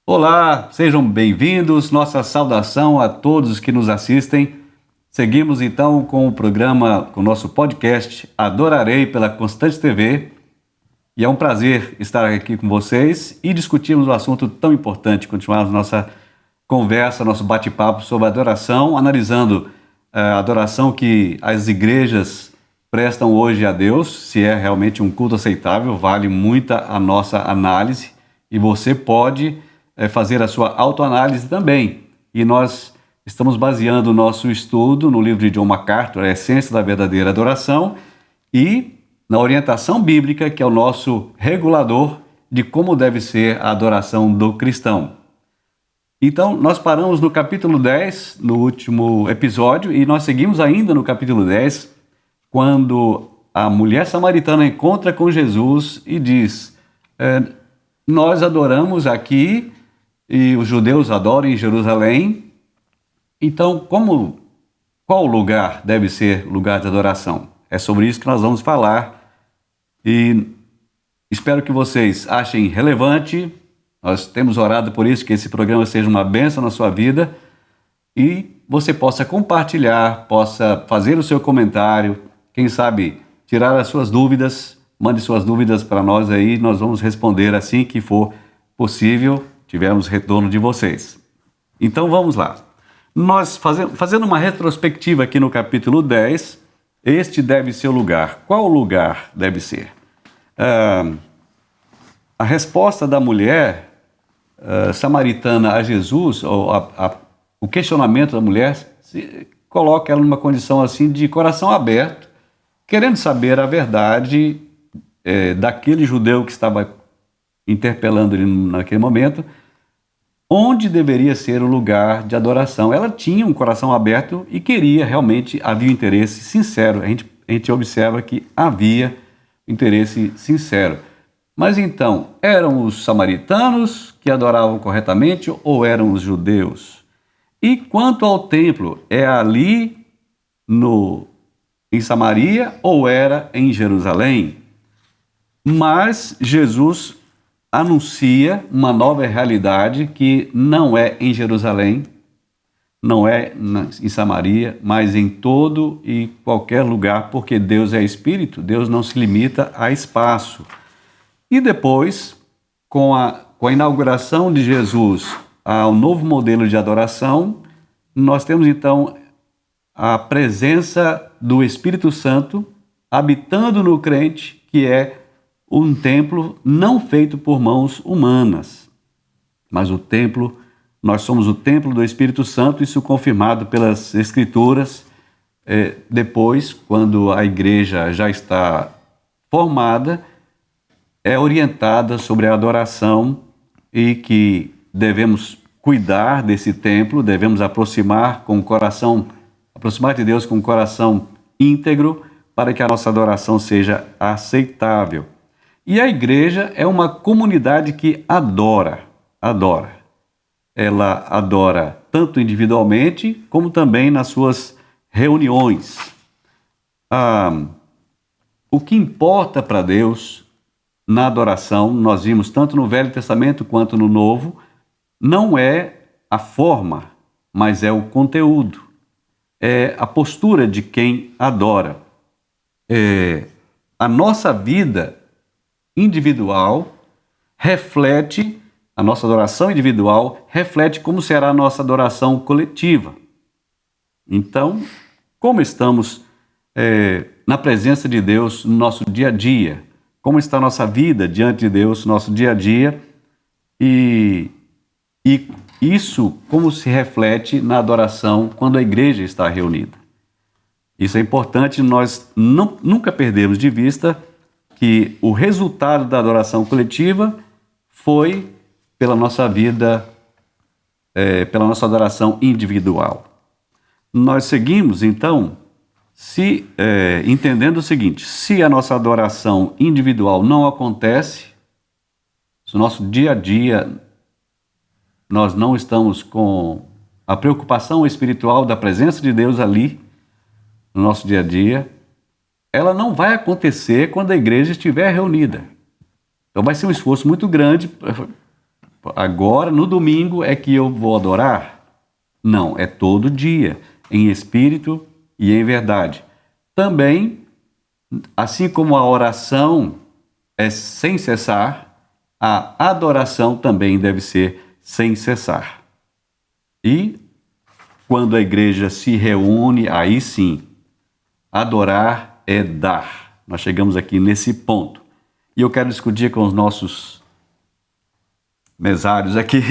Olá, sejam bem-vindos. Nossa saudação a todos que nos assistem. Seguimos então com o programa, com o nosso podcast Adorarei pela Constante TV. E é um prazer estar aqui com vocês e discutirmos um assunto tão importante, continuarmos nossa conversa, nosso bate-papo sobre adoração, analisando a adoração que as igrejas prestam hoje a Deus, se é realmente um culto aceitável, vale muita a nossa análise e você pode fazer a sua autoanálise também. E nós estamos baseando o nosso estudo no livro de John MacArthur, A Essência da Verdadeira Adoração, e na orientação bíblica, que é o nosso regulador de como deve ser a adoração do cristão. Então, nós paramos no capítulo 10, no último episódio, e nós seguimos ainda no capítulo 10, quando a mulher samaritana encontra com Jesus e diz: nós adoramos aqui, e os judeus adoram em Jerusalém. Então, qual lugar deve ser lugar de adoração? É sobre isso que nós vamos falar e espero que vocês achem relevante. Nós temos orado por isso, que esse programa seja uma bênção na sua vida e você possa compartilhar, possa fazer o seu comentário, quem sabe tirar as suas dúvidas. Mande suas dúvidas para nós aí, nós vamos responder assim que for possível, tivermos retorno de vocês. Então vamos lá. Nós fazendo uma retrospectiva aqui no capítulo 10, este deve ser o lugar. Qual lugar deve ser? A resposta da mulher samaritana a Jesus, ou o questionamento da mulher, coloca ela numa condição assim de coração aberto, querendo saber a verdade daquele judeu que estava interpelando ele naquele momento, onde deveria ser o lugar de adoração. Ela tinha um coração aberto e queria realmente, havia um interesse sincero. A gente observa que havia interesse sincero. Mas então, eram os samaritanos que adoravam corretamente ou eram os judeus? E quanto ao templo, é ali em Samaria ou era em Jerusalém? Mas Jesus anuncia uma nova realidade que não é em Jerusalém, não é em Samaria, mas em todo e qualquer lugar, porque Deus é Espírito, Deus não se limita a espaço. E depois, com a inauguração de Jesus ao novo modelo de adoração, nós temos então a presença do Espírito Santo habitando no crente, que é um templo não feito por mãos humanas, mas o templo, nós somos o templo do Espírito Santo, isso confirmado pelas Escrituras. Depois, quando a igreja já está formada, é orientada sobre a adoração e que devemos cuidar desse templo, devemos aproximar de Deus com o coração íntegro, para que a nossa adoração seja aceitável. E a igreja é uma comunidade que adora. Ela adora tanto individualmente, como também nas suas reuniões. O que importa para Deus na adoração, nós vimos tanto no Velho Testamento quanto no Novo, não é a forma, mas é o conteúdo. É a postura de quem adora. A nossa vida individual reflete, a nossa adoração individual reflete como será a nossa adoração coletiva. Então, como estamos na presença de Deus no nosso dia a dia? Como está a nossa vida diante de Deus no nosso dia a dia? E isso como se reflete na adoração quando a igreja está reunida. Isso é importante nós nunca perdermos de vista que o resultado da adoração coletiva foi pela nossa vida, pela nossa adoração individual. Nós seguimos, então, entendendo o seguinte: se a nossa adoração individual não acontece, se no nosso dia a dia nós não estamos com a preocupação espiritual da presença de Deus ali no nosso dia a dia, ela não vai acontecer quando a igreja estiver reunida. Então vai ser um esforço muito grande agora no domingo é que eu vou adorar? Não, é todo dia, em espírito e em verdade. Também, assim como a oração é sem cessar, a adoração também deve ser sem cessar. E quando a igreja se reúne, aí sim, adorar é dar. Nós chegamos aqui nesse ponto. E eu quero discutir com os nossos mesários aqui,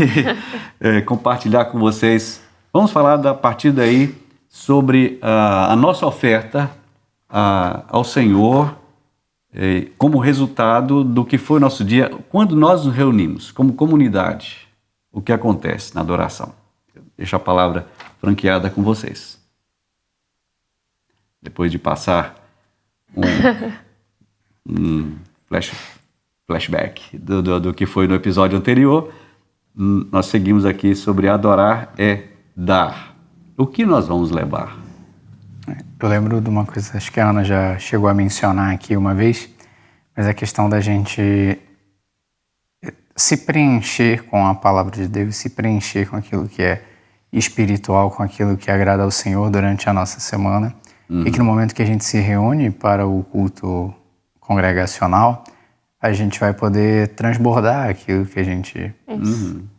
compartilhar com vocês. Vamos falar a partir daí sobre a nossa oferta ao Senhor como resultado do que foi o nosso dia, quando nós nos reunimos como comunidade, o que acontece na adoração. Deixo a palavra franqueada com vocês. Depois de passar um flashback do que foi no episódio anterior, nós seguimos aqui sobre adorar é dar. O que nós vamos levar? Eu lembro de uma coisa, acho que a Ana já chegou a mencionar aqui uma vez, mas a questão da gente se preencher com a palavra de Deus, se preencher com aquilo que é espiritual, com aquilo que agrada ao Senhor durante a nossa semana. E que no momento que a gente se reúne para o culto congregacional, a gente vai poder transbordar aquilo que a gente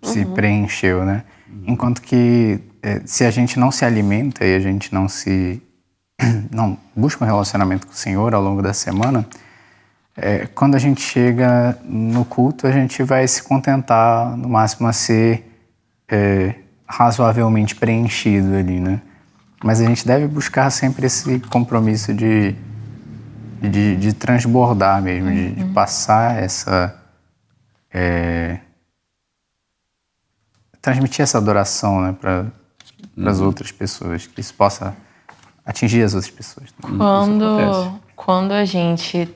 se preencheu, né? Enquanto que se a gente não se alimenta e a gente não busca um relacionamento com o Senhor ao longo da semana, quando a gente chega no culto, a gente vai se contentar no máximo a ser razoavelmente preenchido ali, né? Mas a gente deve buscar sempre esse compromisso de transbordar mesmo, de passar transmitir essa adoração, né, para as outras pessoas, que isso possa atingir as outras pessoas. Quando a gente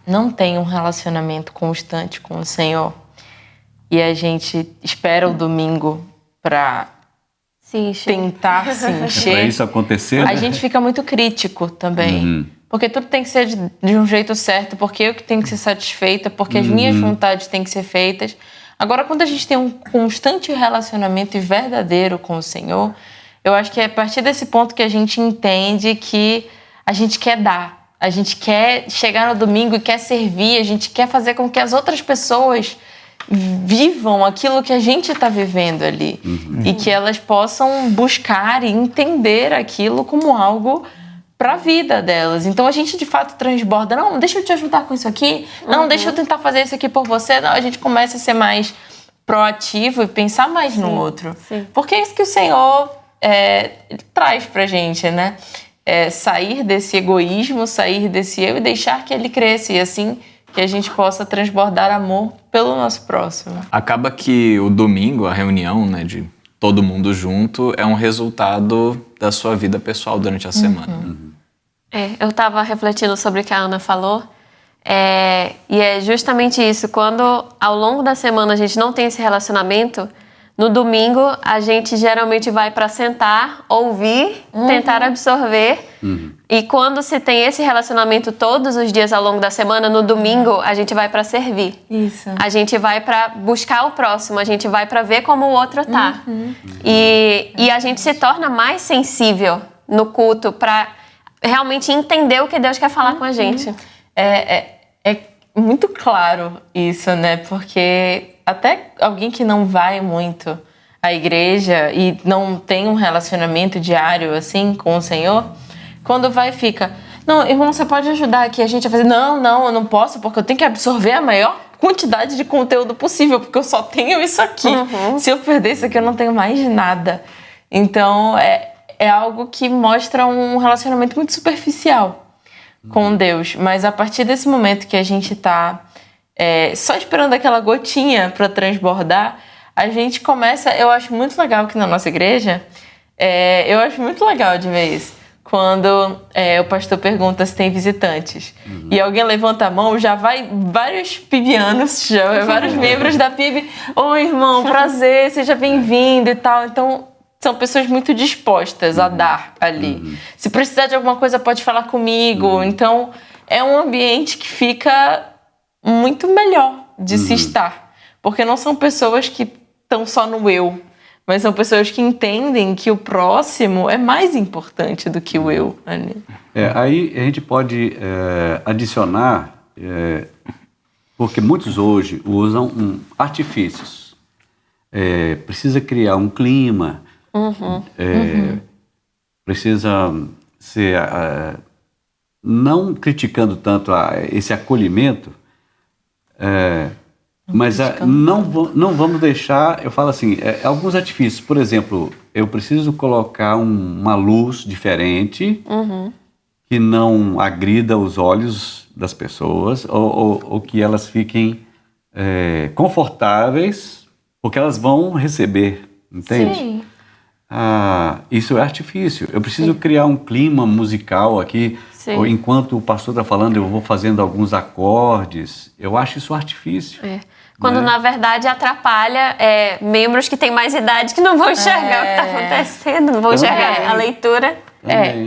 não tem um relacionamento constante com o Senhor e a gente espera o domingo para tentar se encher, para isso acontecer, a gente fica muito crítico também. Porque tudo tem que ser de um jeito certo, porque eu que tenho que ser satisfeita, porque as minhas vontades têm que ser feitas. Agora, quando a gente tem um constante relacionamento verdadeiro com o Senhor, eu acho que é a partir desse ponto que a gente entende que a gente quer dar, a gente quer chegar no domingo e quer servir, a gente quer fazer com que as outras pessoas vivam aquilo que a gente está vivendo ali e que elas possam buscar e entender aquilo como algo para a vida delas. Então a gente de fato transborda, não, deixa eu te ajudar com isso aqui, não, deixa eu tentar fazer isso aqui por você, não, a gente começa a ser mais proativo e pensar mais no outro. Porque é isso que o Senhor traz pra gente, né? Sair desse egoísmo, sair desse eu e deixar que ele cresça e assim que a gente possa transbordar amor pelo nosso próximo. Acaba que o domingo, a reunião, né, de todo mundo junto, é um resultado da sua vida pessoal durante a semana. Eu estava refletindo sobre o que a Ana falou, e é justamente isso. Quando ao longo da semana a gente não tem esse relacionamento, no domingo a gente geralmente vai para sentar, ouvir, tentar absorver. E quando se tem esse relacionamento todos os dias ao longo da semana, no domingo a gente vai para servir. Isso. A gente vai para buscar o próximo, a gente vai para ver como o outro tá. E a gente se torna mais sensível no culto para realmente entender o que Deus quer falar com a gente. É muito claro isso, né? Porque até alguém que não vai muito à igreja e não tem um relacionamento diário assim com o Senhor, quando vai fica, não, irmão, você pode ajudar aqui a gente a fazer? Não, eu não posso porque eu tenho que absorver a maior quantidade de conteúdo possível, porque eu só tenho isso aqui. Se eu perder isso aqui, eu não tenho mais nada. Então, é algo que mostra um relacionamento muito superficial com Deus. Mas a partir desse momento que a gente está só esperando aquela gotinha para transbordar, a gente começa... Eu acho muito legal que na nossa igreja, eu acho muito legal de ver isso. Quando o pastor pergunta se tem visitantes e alguém levanta a mão, já vai vários pibianos, já vai vários membros da PIB. Oi, irmão, prazer, seja bem-vindo e tal. Então, são pessoas muito dispostas a dar ali. Se precisar de alguma coisa, pode falar comigo. Então, é um ambiente que fica muito melhor de se estar. Porque não são pessoas que estão só no eu, mas são pessoas que entendem que o próximo é mais importante do que o eu ali. Aí a gente pode adicionar, porque muitos hoje usam artifícios. Precisa criar um clima, precisa ser, não criticando tanto esse acolhimento, mas não vamos deixar, eu falo assim, alguns artifícios, por exemplo, eu preciso colocar uma luz diferente, que não agrida os olhos das pessoas, ou que elas fiquem confortáveis, porque elas vão receber, entende? Sim. Isso é artifício. Eu preciso criar um clima musical aqui, ou enquanto o pastor está falando, eu vou fazendo alguns acordes. Eu acho isso artifício. Quando, na verdade, atrapalha membros que têm mais idade que não vão enxergar o que está acontecendo, não vão enxergar a leitura.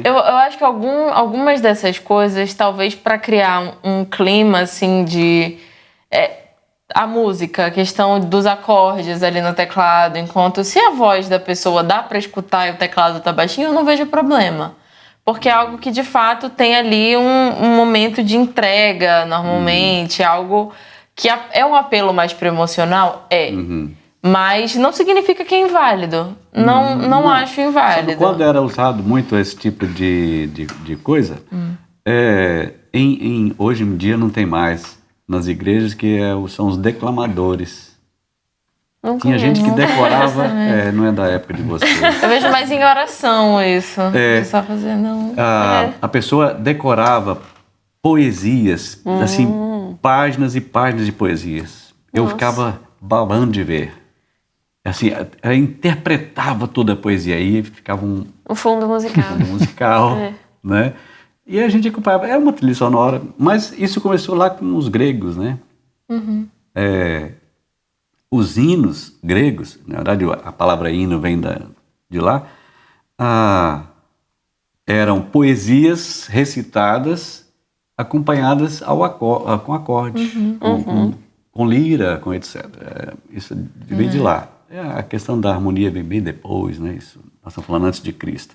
Eu acho que algumas dessas coisas, talvez para criar um clima assim de... a música, a questão dos acordes ali no teclado, enquanto se a voz da pessoa dá para escutar e o teclado tá baixinho, eu não vejo problema. Porque é algo que de fato tem ali um momento de entrega, normalmente, algo que é um apelo mais pro emocional, mas não significa que é inválido. Não acho inválido. Sabe quando era usado muito esse tipo de coisa? Hoje em dia não tem mais nas igrejas, que são os declamadores. Tinha gente que decorava, não é da época de vocês. Eu vejo mais em oração isso. Só fazendo... A pessoa decorava poesias, assim, páginas e páginas de poesias. Eu ficava babando de ver. Assim, ela interpretava toda a poesia aí, ficava um fundo musical. Né? E a gente acompanhava, era uma trilha sonora, mas isso começou lá com os gregos, né? Os hinos gregos, na verdade a palavra hino vem de lá, eram poesias recitadas, acompanhadas com acorde, com lira, com etc. Isso vem de lá. A questão da harmonia vem bem depois, né? Isso, nós estamos falando antes de Cristo.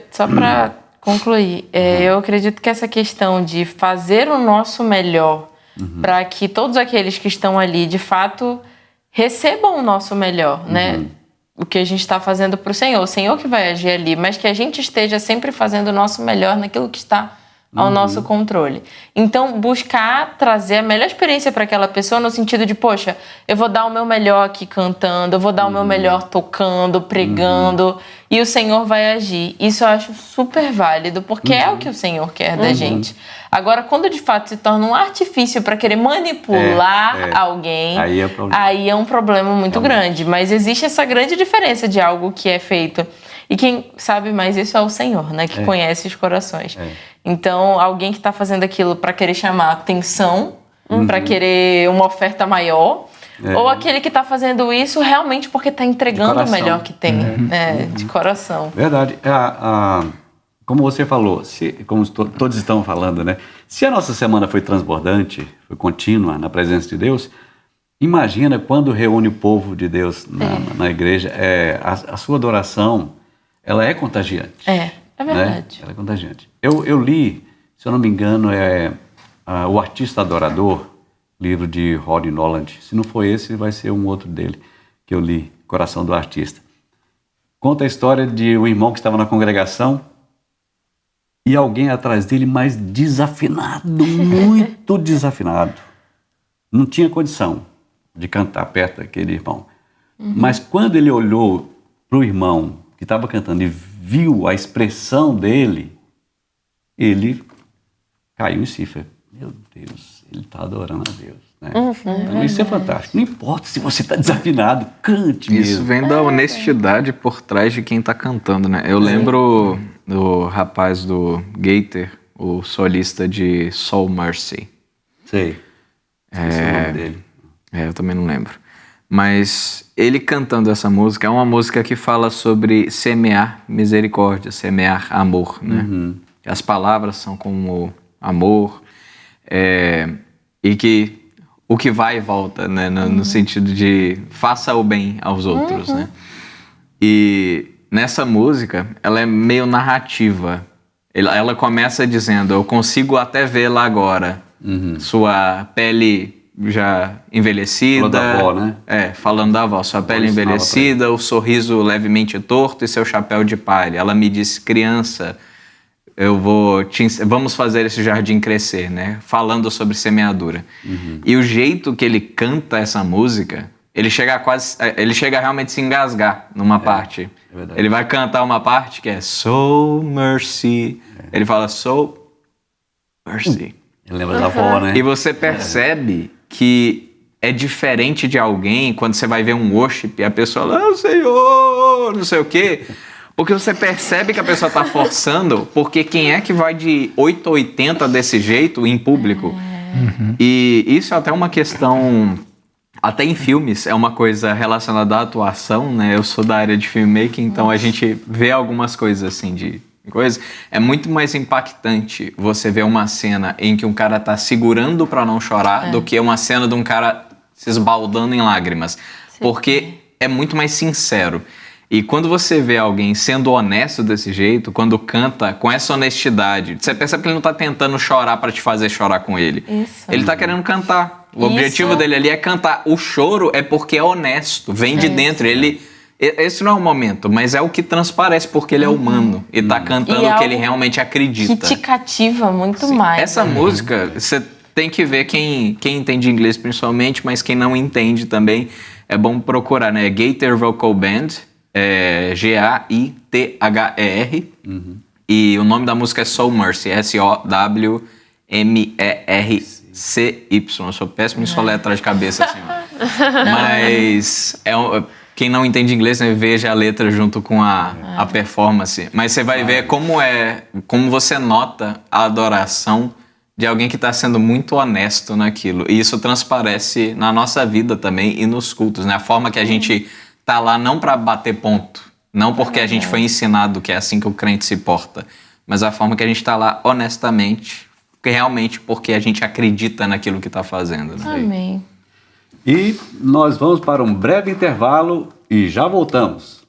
Só para concluir, eu acredito que essa questão de fazer o nosso melhor para que todos aqueles que estão ali, de fato, recebam o nosso melhor, né? O que a gente está fazendo para o Senhor que vai agir ali, mas que a gente esteja sempre fazendo o nosso melhor naquilo que está ao nosso controle. Então, buscar trazer a melhor experiência para aquela pessoa no sentido de, poxa, eu vou dar o meu melhor aqui cantando, eu vou dar o meu melhor tocando, pregando, e o Senhor vai agir. Isso eu acho super válido, porque é o que o Senhor quer da gente. Agora, quando de fato se torna um artifício para querer manipular alguém, aí é um problema muito grande. Mas existe essa grande diferença de algo que é feito. E quem sabe mais isso é o Senhor, né? Que conhece os corações. Então, alguém que está fazendo aquilo para querer chamar atenção, para querer uma oferta maior, ou aquele que está fazendo isso realmente porque está entregando o melhor que tem, de coração. Verdade. Como você falou, como todos estão falando, né? Se a nossa semana foi transbordante, foi contínua na presença de Deus, imagina quando reúne o povo de Deus na igreja, a sua adoração, ela é contagiante. É verdade. Né? Ela é contagiante. Eu li, se eu não me engano, O Artista Adorador, livro de Rodney Noland. Se não for esse, vai ser um outro dele que eu li, Coração do Artista. Conta a história de um irmão que estava na congregação e alguém atrás dele, mais desafinado, muito desafinado. Não tinha condição de cantar perto daquele irmão. Mas quando ele olhou para o irmão que estava cantando e viu a expressão dele, ele caiu em si. Meu Deus, ele está adorando a Deus. Né? Então isso é fantástico. Não importa se você está desafinado, cante mesmo. Isso vem da honestidade por trás de quem está cantando, né? Eu lembro do rapaz do Gaither, o solista de Soul Mercy. Sei. Esse é o nome dele. Eu também não lembro. Mas ele cantando essa música, é uma música que fala sobre semear misericórdia, semear amor, né? As palavras são como amor, e que o que vai e volta, né? No sentido de faça o bem aos outros, né? E nessa música, ela é meio narrativa. Ela começa dizendo, eu consigo até vê-la agora. Sua pele já envelhecida. Falando da avó, né? Falando da avó. Sua pele envelhecida, o sorriso levemente torto e seu chapéu de palha. Ela me disse, criança, vamos fazer esse jardim crescer, né? Falando sobre semeadura. E o jeito que ele canta essa música, ele chega a realmente se engasgar numa parte. É verdade. Ele vai cantar uma parte que é So Mercy. Ele fala So Mercy. Ele lembra da avó, né? E você percebe que é diferente de alguém quando você vai ver um worship e a pessoa fala, Senhor, não sei o quê. Porque você percebe que a pessoa está forçando, porque quem é que vai de 8 a 80 desse jeito em público? E isso é até uma questão, até em filmes, é uma coisa relacionada à atuação, né? Eu sou da área de filmmaking, então a gente vê algumas coisas assim de coisa. É muito mais impactante você ver uma cena em que um cara tá segurando para não chorar do que uma cena de um cara se esbaldando em lágrimas. Porque é muito mais sincero. E quando você vê alguém sendo honesto desse jeito, quando canta com essa honestidade, você percebe que ele não tá tentando chorar para te fazer chorar com ele. Isso. Ele tá querendo cantar. O objetivo dele ali é cantar. O choro é porque é honesto, vem de dentro. Esse não é o momento, mas é o que transparece, porque ele é humano e tá cantando o que ele realmente acredita. Que te cativa muito mais. Essa música, você tem que ver quem entende inglês principalmente, mas quem não entende também, é bom procurar, né? Gaither Vocal Band, G-A-I-T-H-E-R, e o nome da música é So Mercy, S-O-W-M-E-R-C-Y. Eu sou péssimo em soletrar de cabeça assim, mas quem não entende inglês, né, veja a letra junto com a performance. Mas você vai ver como você nota a adoração de alguém que está sendo muito honesto naquilo. E isso transparece na nossa vida também e nos cultos, né? A forma que a gente tá lá não para bater ponto, não porque a gente foi ensinado que é assim que o crente se porta, mas a forma que a gente tá lá honestamente, realmente porque a gente acredita naquilo que tá fazendo, né? Amém. E nós vamos para um breve intervalo e já voltamos.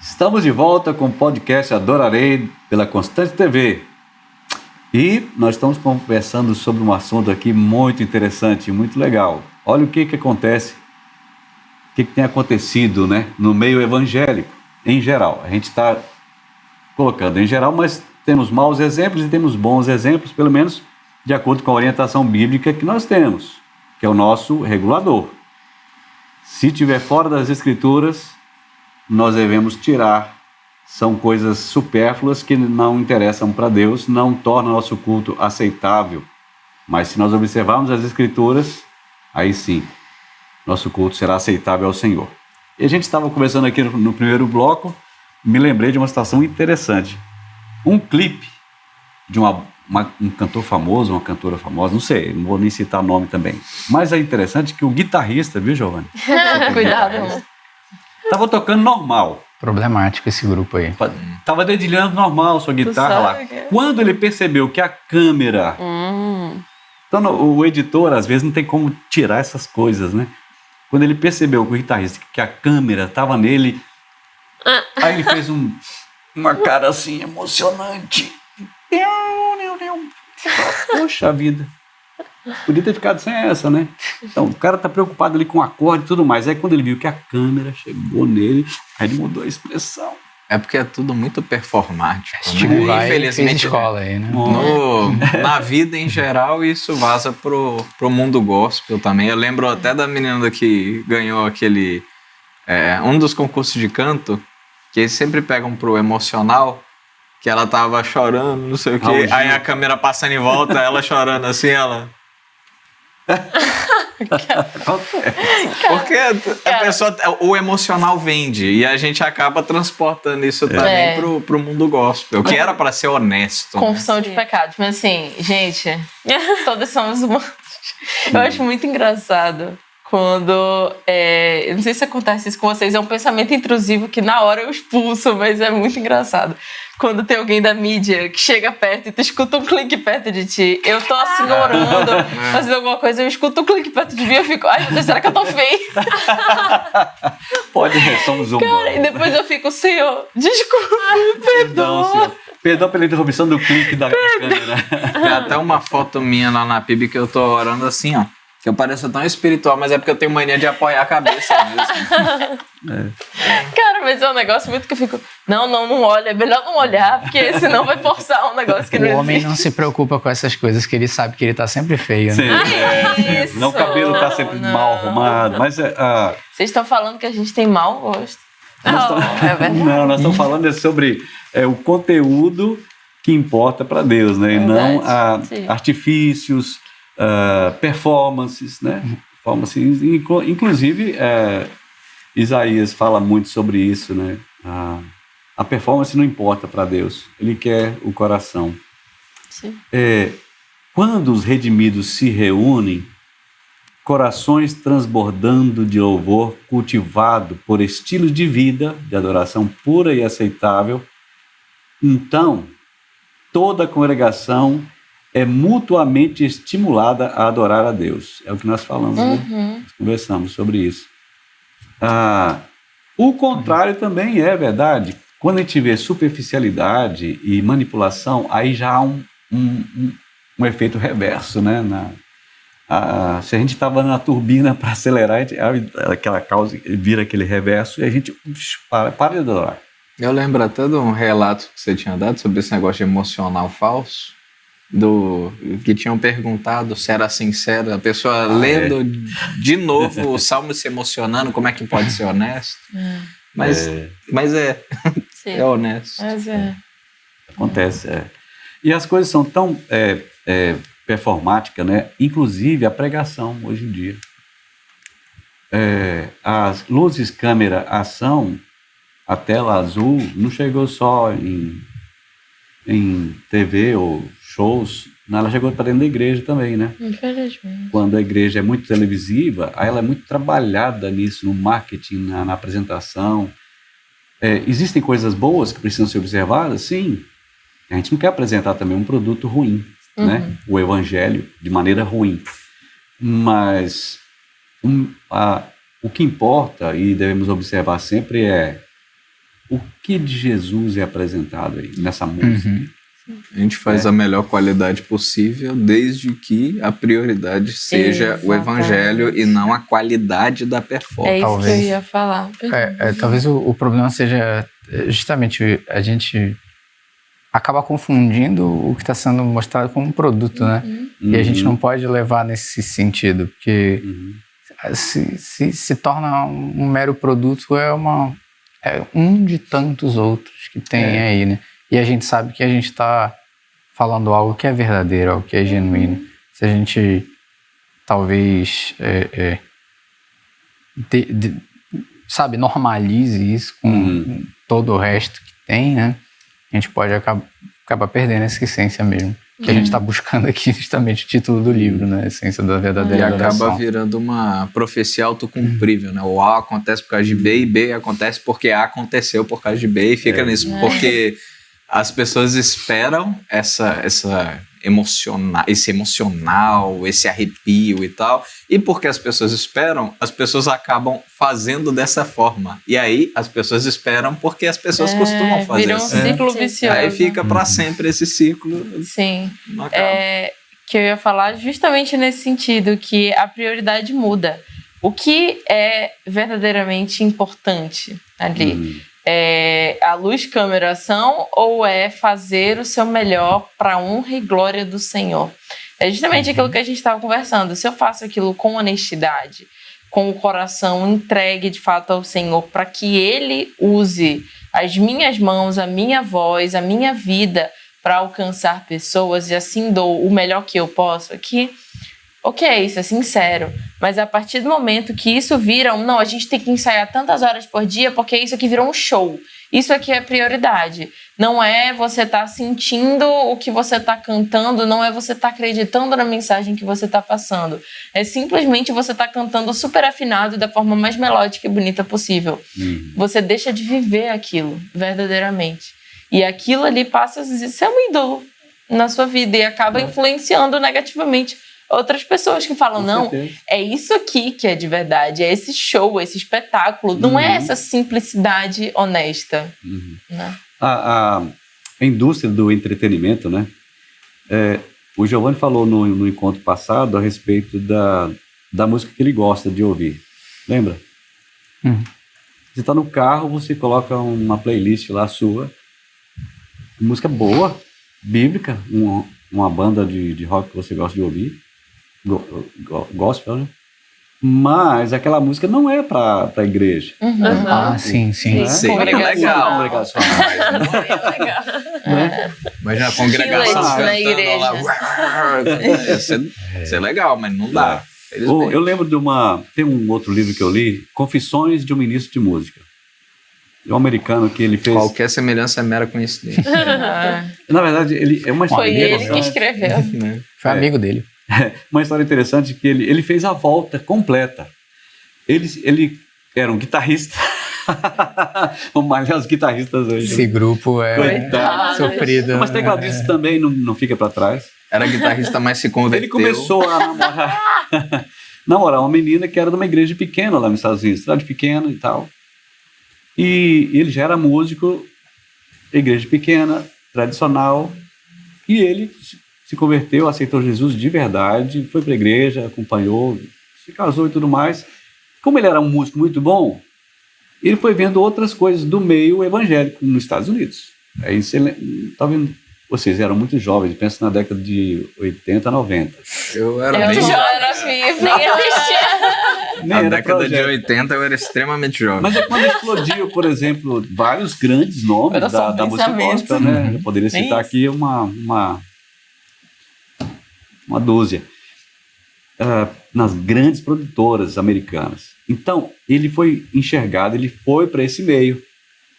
Estamos de volta com o podcast Adorarei pela Constante TV. E nós estamos conversando sobre um assunto aqui muito interessante, muito legal. Olha o que acontece, o que tem acontecido, né, no meio evangélico, em geral. A gente está colocando em geral, mas temos maus exemplos e temos bons exemplos, pelo menos de acordo com a orientação bíblica que nós temos, que é o nosso regulador. Se estiver fora das Escrituras, nós devemos tirar. São coisas supérfluas que não interessam para Deus, não tornam nosso culto aceitável. Mas se nós observarmos as Escrituras, aí sim, nosso culto será aceitável ao Senhor. E a gente estava conversando aqui no primeiro bloco, me lembrei de uma situação interessante. Um clipe de um cantor famoso, uma cantora famosa, não sei, não vou nem citar o nome também. Mas é interessante que o guitarrista, viu, Giovanni? Cuidado, irmão. Estava tocando normal. Problemático esse grupo aí. Tava dedilhando normal sua guitarra lá. Quando ele percebeu que a câmera... Então o editor, às vezes, não tem como tirar essas coisas, né? Quando ele percebeu que o guitarrista, que a câmera estava nele, aí ele fez uma cara assim, emocionante. Poxa vida. Podia ter ficado sem essa, né? Então, o cara tá preocupado ali com o acorde e tudo mais. Aí quando ele viu que a câmera chegou nele, aí ele mudou a expressão. É porque é tudo muito performático, Tipo, né? Infelizmente, escola aí, né? Na vida em geral, isso vaza pro mundo gospel também. Eu lembro até da menina que ganhou aquele... um dos concursos de canto, que eles sempre pegam pro emocional, que ela tava chorando, não sei o quê. Aí a câmera passando em volta, ela chorando assim, ela... Porque a pessoa, o emocional vende e a gente acaba transportando isso também pro mundo gospel, que era para ser honesto. Confissão de pecados, mas assim, gente, todos somos humanos. Eu acho muito engraçado quando, eu não sei se acontece isso com vocês, é um pensamento intrusivo que na hora eu expulso, mas é muito engraçado. Quando tem alguém da mídia que chega perto e tu escuta um clique perto de ti, eu tô assim orando, fazendo alguma coisa, eu escuto um clique perto de mim e eu fico, ai meu Deus, será que eu tô feio? Pode, somos humanos. Cara, e depois eu fico, Senhor, desculpa, Perdão, Senhor. Perdão pela interrupção do clique da câmera. Tem até uma foto minha lá na PIB que eu tô orando assim, ó. Que eu pareço tão espiritual, mas é porque eu tenho mania de apoiar a cabeça mesmo. Cara, mas é um negócio muito que eu fico, não olha, é melhor não olhar, porque senão vai forçar um negócio que não O existe. homem não se preocupa com essas coisas, que ele sabe que ele tá sempre feio, Sim, né? Isso, não, o cabelo tá sempre mal arrumado, mas Vocês estão falando que a gente tem mau gosto. é verdade. Não, nós estamos falando sobre o conteúdo que importa para Deus, né? E não artifícios, performances, né? Inclusive, Isaías fala muito sobre isso, né? A performance não importa para Deus, Ele quer o coração. Sim. Quando os redimidos se reúnem, corações transbordando de louvor, cultivado por estilos de vida, de adoração pura e aceitável, então toda a congregação é mutuamente estimulada a adorar a Deus. É o que nós falamos, né? Nós conversamos sobre isso. O contrário também é verdade. Quando a gente vê superficialidade e manipulação, aí já há um efeito reverso, né? Se a gente estava na turbina para acelerar, aquela causa vira aquele reverso e a gente para de adorar. Eu lembro até de um relato que você tinha dado sobre esse negócio de emocional falso, que tinham perguntado se era sincero, a pessoa lendo de novo o salmo se emocionando, como é que pode ser honesto? Mas é honesto. Mas Acontece, E as coisas são tão performáticas, né? Inclusive a pregação hoje em dia. As luzes, câmera, ação, a tela azul não chegou só em TV ou shows, ela chegou para dentro da igreja também, né? infelizmente. Quando a igreja é muito televisiva, aí ela é muito trabalhada nisso, no marketing, na apresentação. Existem coisas boas que precisam ser observadas? Sim. A gente não quer apresentar também um produto ruim, né? O evangelho de maneira ruim. Mas o que importa e devemos observar sempre é o que de Jesus é apresentado aí nessa música. A gente faz a melhor qualidade possível, desde que a prioridade seja o evangelho e não a qualidade da performance. É isso Talvez. que eu ia falar. Talvez o problema seja justamente a gente acaba confundindo o que está sendo mostrado como um produto, né? E a gente não pode levar nesse sentido, porque se torna um mero produto, é um de tantos outros que tem aí, né? E a gente sabe que a gente está falando algo que é verdadeiro, algo que é genuíno. Se a gente talvez normalize isso com todo o resto que tem, né? A gente pode acabar perdendo essa essência mesmo. Que a gente está buscando aqui justamente o título do livro, né? A essência da verdadeira adoração. Acaba virando uma profecia autocumprível, né? O A acontece por causa de B e B acontece porque A aconteceu por causa de B e fica nisso. Porque as pessoas esperam esse emocional, esse arrepio e tal. E porque as pessoas esperam, as pessoas acabam fazendo dessa forma. E aí as pessoas esperam porque as pessoas costumam fazer Vira um isso. ciclo vicioso. Aí fica para sempre esse ciclo. Sim. Não acaba. Que eu ia falar justamente nesse sentido, que a prioridade muda. O que é verdadeiramente importante ali? É a luz, câmera, ação, ou é fazer o seu melhor para a honra e glória do Senhor? É justamente aquilo que a gente estava conversando. Se eu faço aquilo com honestidade, com o coração entregue de fato ao Senhor, para que Ele use as minhas mãos, a minha voz, a minha vida para alcançar pessoas, e assim dou o melhor que eu posso aqui, ok, isso é sincero, mas a partir do momento que isso vira não, a gente tem que ensaiar tantas horas por dia porque isso aqui virou um show. Isso aqui é prioridade. Não é você estar sentindo o que você está cantando, não é você estar acreditando na mensagem que você está passando. É simplesmente você estar cantando super afinado da forma mais melódica e bonita possível. Você deixa de viver aquilo, verdadeiramente. E aquilo ali passa a ser um ídolo na sua vida e acaba influenciando negativamente outras pessoas que falam, não, é isso aqui que é de verdade, é esse show, esse espetáculo, não é essa simplicidade honesta. Né? A indústria do entretenimento, né? O Giovanni falou no encontro passado a respeito da música que ele gosta de ouvir. Lembra? Você está no carro, você coloca uma playlist lá sua, música boa, bíblica, uma banda de rock que você gosta de ouvir, gospel, né? Mas aquela música não é para a igreja. Sim. Legal. Mas na congregação na igreja. Isso é legal, mas não dá. Eu lembro tem um outro livro que eu li, Confissões de um Ministro de Música. É um americano que ele fez... Qualquer semelhança é mera coincidência. Na verdade, ele é uma história... Foi ele que escreveu. Foi amigo dele. Uma história interessante que ele fez a volta completa. Ele era um guitarrista. Vamos malhar os guitarristas hoje. Esse grupo é Coitado. sofrido. Mas tecladista também não fica para trás. Era guitarrista, mas se converteu. Ele começou a namorar uma menina que era de uma igreja pequena lá nos Estados Unidos, cidade pequena e tal. E ele já era músico, igreja pequena, tradicional, e ele se converteu, aceitou Jesus de verdade, foi para a igreja, acompanhou, se casou e tudo mais. Como ele era um músico muito bom, ele foi vendo outras coisas do meio evangélico nos Estados Unidos. Aí você tá vendo, vocês eram muito jovens, pensa na década de 80, 90. Eu era Eu bem já era nem existia. Na década de 80 eu era extremamente jovem. Mas é quando explodiu, por exemplo, vários grandes nomes Era só da música pensamento. gospel, né? Eu poderia citar aqui uma dúzia. Nas grandes produtoras americanas. Então, ele foi enxergado, ele foi para esse meio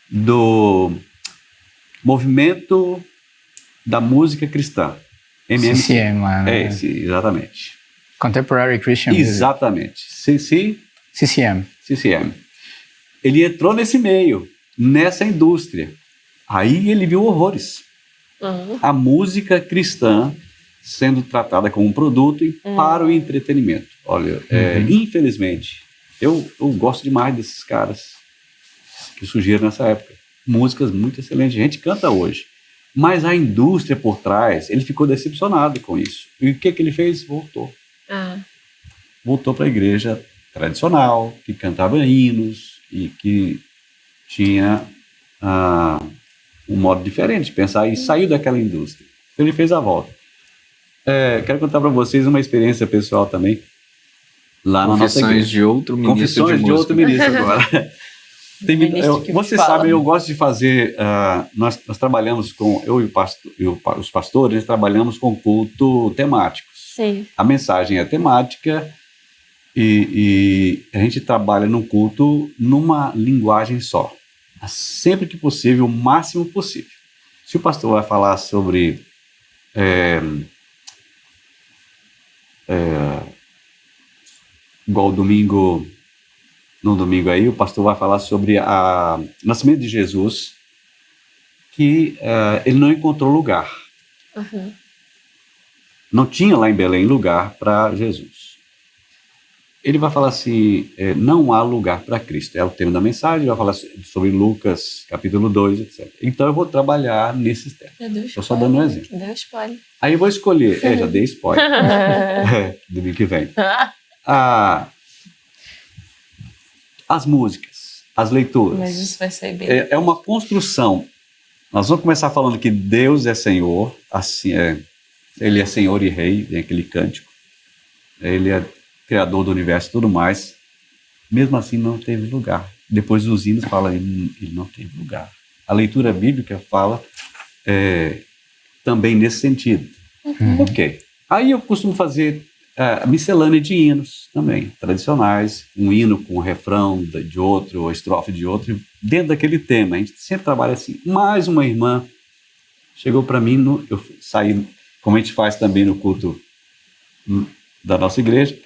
do movimento da música cristã. CCM lá, né? Exatamente. Contemporary Christian Music. Exatamente. CCM. Ele entrou nesse meio, nessa indústria. Aí ele viu horrores. A música cristã sendo tratada como um produto e para o entretenimento. Olha, infelizmente, eu gosto demais desses caras que surgiram nessa época. Músicas muito excelentes, a gente canta hoje. Mas a indústria por trás, ele ficou decepcionado com isso. E o que ele fez? Voltou. Voltou para a igreja tradicional, que cantava hinos e que tinha um modo diferente de pensar e saiu daquela indústria. Então ele fez a volta. Quero contar para vocês uma experiência pessoal também. Lá na nossa igreja. Confissões de outro ministro Confissões de outro ministro agora. Vocês sabem, eu gosto de fazer. Nós trabalhamos com. Eu e os pastores, nós trabalhamos com culto temáticos. Sim. A mensagem é temática e a gente trabalha no culto numa linguagem só. Sempre que possível, o máximo possível. Se o pastor vai falar sobre. Igual no domingo aí, o pastor vai falar sobre o nascimento de Jesus, que ele não encontrou lugar. Não tinha lá em Belém lugar para Jesus. Ele vai falar assim, não há lugar para Cristo. É o tema da mensagem, vai falar sobre Lucas, capítulo 2, etc. Então eu vou trabalhar nesses temas. Estou só dando um exemplo. Deu spoiler. Aí eu vou escolher, já dei spoiler, domingo que vem. As músicas, as leituras. Mas isso vai ser bem. É uma construção. Nós vamos começar falando que Deus é Senhor, assim Ele é Senhor e Rei, tem aquele cântico. Ele é Criador do universo e tudo mais. Mesmo assim, não teve lugar. Depois dos hinos fala, ele não teve lugar. A leitura bíblica fala também nesse sentido. Ok. Aí eu costumo fazer miscelânea de hinos também, tradicionais, um hino com refrão de outro, ou estrofe de outro, dentro daquele tema. A gente sempre trabalha assim. Mais uma irmã chegou para mim, eu saí, como a gente faz também no culto da nossa igreja,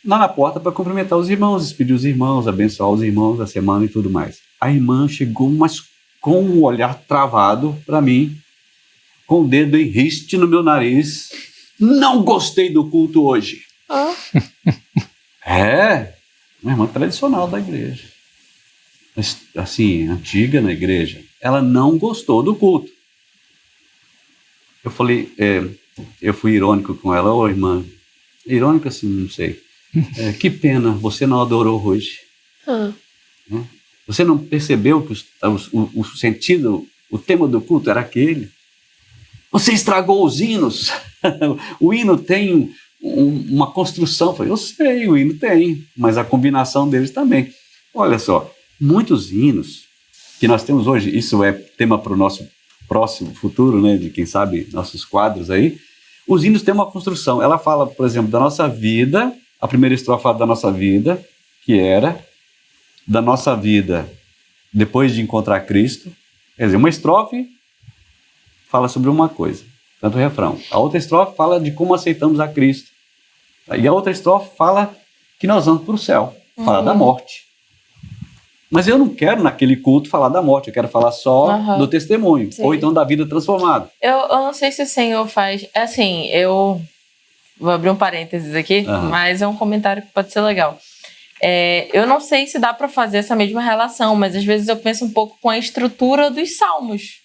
lá na porta para cumprimentar os irmãos, despedir os irmãos, abençoar os irmãos da semana e tudo mais. A irmã chegou, mas com um olhar travado para mim, com o dedo em riste no meu nariz. Não gostei do culto hoje. Uma irmã tradicional da igreja. Mas, assim, antiga na igreja. Ela não gostou do culto. Eu falei, eu fui irônico com ela. Ô, irmã, irônico assim, não sei. Que pena, você não adorou hoje. Você não percebeu que o sentido, o tema do culto era aquele? Você estragou os hinos. O hino tem uma construção. Eu falei, eu sei, o hino tem, mas a combinação deles também. Olha só, muitos hinos que nós temos hoje, isso é tema para o nosso próximo futuro, né, de quem sabe nossos quadros aí. Os hinos têm uma construção. Ela fala, por exemplo, da nossa vida, a primeira estrofe fala da nossa vida, que era da nossa vida depois de encontrar Cristo. Quer dizer, uma estrofe fala sobre uma coisa, tanto o refrão. A outra estrofe fala de como aceitamos a Cristo. E a outra estrofe fala que nós vamos para o céu, fala da morte. Mas eu não quero naquele culto falar da morte, eu quero falar só do testemunho, ou então da vida transformada. Eu não sei se o Senhor faz... Assim, eu vou abrir um parênteses aqui, mas é um comentário que pode ser legal. Eu não sei se dá para fazer essa mesma relação, mas às vezes eu penso um pouco com a estrutura dos salmos.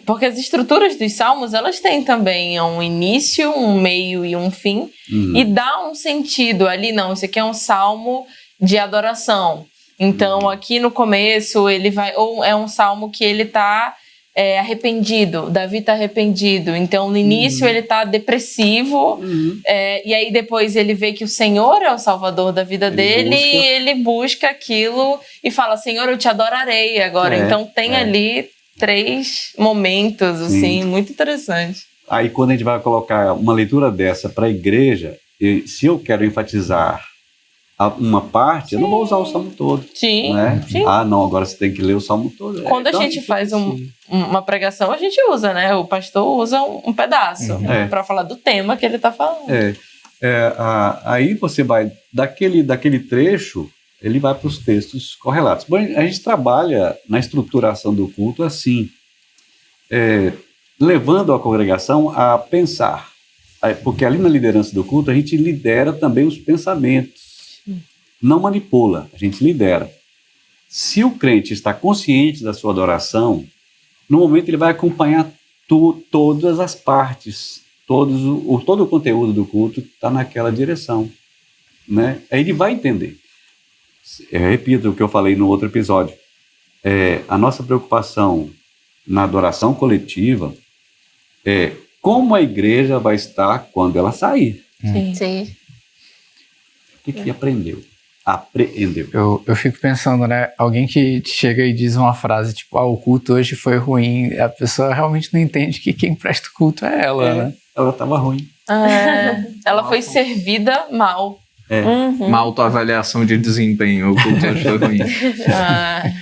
Porque as estruturas dos salmos, elas têm também um início, um meio e um fim, e dá um sentido ali. Não, isso aqui é um salmo de adoração. Então, aqui no começo, ele vai... Ou é um salmo que ele está arrependido, Davi está arrependido. Então, no início, ele está depressivo, e aí depois ele vê que o Senhor é o salvador da vida dele, e ele busca aquilo e fala, Senhor, eu te adorarei agora. Então, tem ali 3 momentos, assim, muito interessantes. Aí, quando a gente vai colocar uma leitura dessa para a igreja, se eu quero enfatizar uma parte, eu não vou usar o salmo todo. Né? Não, agora você tem que ler o salmo todo. Quando então, a gente faz uma pregação, a gente usa, né? O pastor usa um pedaço para falar do tema que ele está falando. Aí você vai, daquele trecho, ele vai para os textos correlatos. Bom, a gente trabalha na estruturação do culto assim, levando a congregação a pensar. Porque ali na liderança do culto, a gente lidera também os pensamentos. Não manipula, a gente lidera. Se o crente está consciente da sua adoração, no momento ele vai acompanhar todas as partes, todo o conteúdo do culto está naquela direção. Né? Aí ele vai entender. Eu repito o que eu falei no outro episódio. A nossa preocupação na adoração coletiva é como a igreja vai estar quando ela sair. Sim. O que aprendeu? Apreendeu. Eu fico pensando, né? Alguém que chega e diz uma frase tipo, o culto hoje foi ruim. A pessoa realmente não entende que quem presta o culto é ela, né? Ela estava ruim. Ela foi servida mal. Uma autoavaliação de desempenho. O culto hoje foi ruim.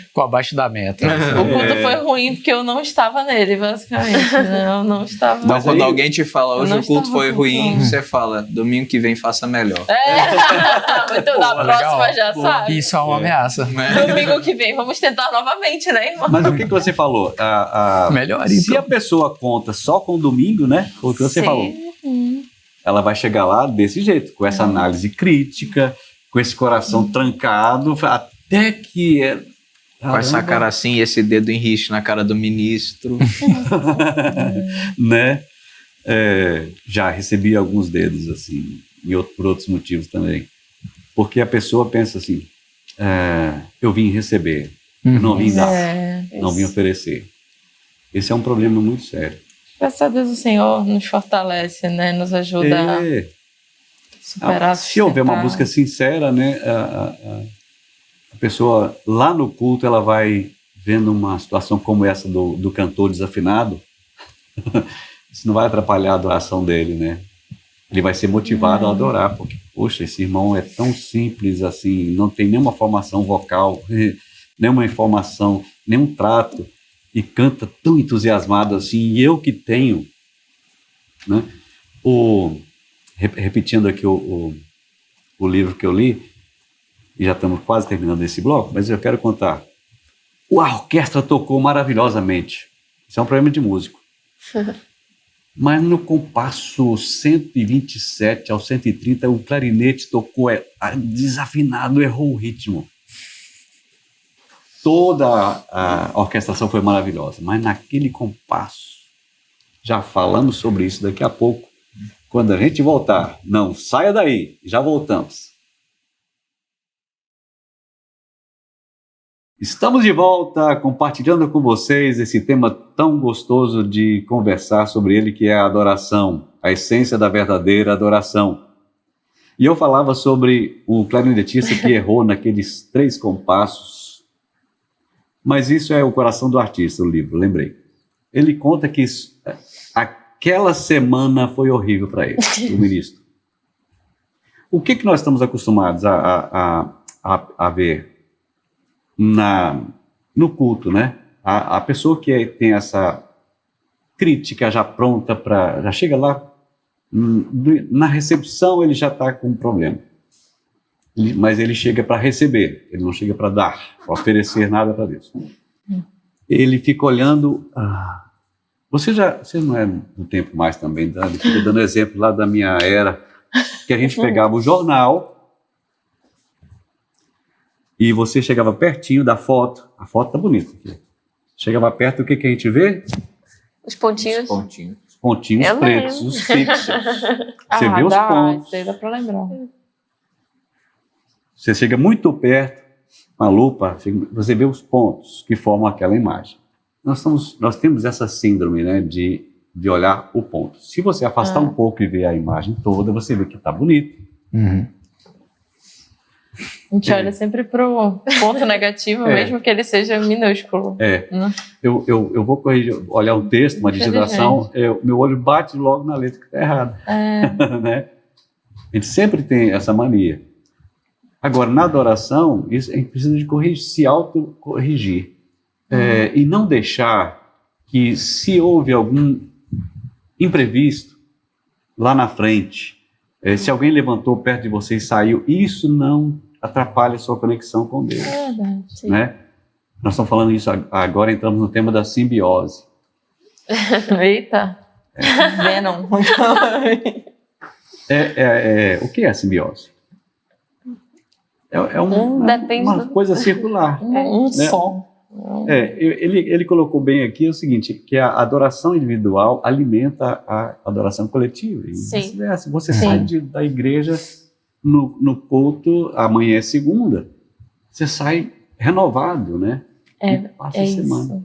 Ficou abaixo da meta. O culto foi ruim porque eu não estava nele, basicamente. Não estava. Então, quando alguém te fala, hoje o culto foi ruim, você fala, domingo que vem faça melhor. Então, da próxima já sabe. Isso é uma ameaça. Domingo que vem, vamos tentar novamente, né, irmão? Mas o que você falou? Melhor se então. a pessoa conta só com o domingo, né? O que você falou. Ela vai chegar lá desse jeito, com essa análise crítica, com esse coração trancado, até que... Com essa cara assim, esse dedo em riste na cara do ministro. Né? Já recebi alguns dedos, assim, por outros motivos também. Porque a pessoa pensa assim, eu vim receber, eu não vim dar, não vim oferecer. Esse é um problema muito sério. Graças a Deus o Senhor nos fortalece, né? Nos ajuda a superar. Se houver uma busca sincera, né? A pessoa lá no culto, ela vai vendo uma situação como essa do cantor desafinado, isso não vai atrapalhar a adoração dele, né? Ele vai ser motivado a adorar, porque, poxa, esse irmão é tão simples assim, não tem nenhuma formação vocal, nenhuma informação, nenhum trato, e canta tão entusiasmado assim, e eu que tenho, né? Repetindo aqui o livro que eu li, e já estamos quase terminando esse bloco, mas eu quero contar. A orquestra tocou maravilhosamente. Isso é um problema de músico. Mas no compasso 127 ao 130, o clarinete tocou desafinado, errou o ritmo. Toda a orquestração foi maravilhosa, mas naquele compasso, já falamos sobre isso daqui a pouco, quando a gente voltar. Não saia daí, já voltamos. Estamos de volta compartilhando com vocês esse tema tão gostoso de conversar sobre ele, que é a adoração, a essência da verdadeira adoração. E eu falava sobre o clarinetista que errou naqueles 3 compassos, mas isso é o coração do artista, o livro, lembrei. Ele conta que aquela semana foi horrível para ele, o ministro. O que nós estamos acostumados a ver no culto, né? A pessoa que tem essa crítica já pronta já chega lá, na recepção ele já está com um problema. Mas ele chega para receber, ele não chega para dar, para oferecer nada para Deus. Ele fica olhando. Você não é do tempo mais também, tá? Ele fica dando exemplo lá da minha era, que a gente pegava o jornal e você chegava pertinho da foto. A foto tá bonita aqui. Chegava perto, o que a gente vê? Os pontinhos. Os pontinhos pretos, os pixels. Você vê os pontos. Isso aí dá para lembrar. Você chega muito perto, com a lupa, você vê os pontos que formam aquela imagem. Nós temos essa síndrome, né, de olhar o ponto. Se você afastar um pouco e ver a imagem toda, você vê que está bonito. Uhum. A gente olha sempre pro ponto negativo, mesmo que ele seja minúsculo. Eu vou olhar um texto, uma digitação, meu olho bate logo na letra que está errada. Né? A gente sempre tem essa mania. Agora, na adoração, a gente precisa de se autocorrigir. E não deixar que, se houve algum imprevisto lá na frente, se alguém levantou perto de você e saiu, isso não atrapalha a sua conexão com Deus. É verdade. Né? Nós estamos falando isso agora, entramos no tema da simbiose. Eita! Venom. O que é a simbiose? É uma coisa circular. Um né? som. Ele colocou bem aqui o seguinte, que a adoração individual alimenta a adoração coletiva. E vice-versa. Você sai da igreja no culto, amanhã é segunda, você sai renovado, né? E passa a semana.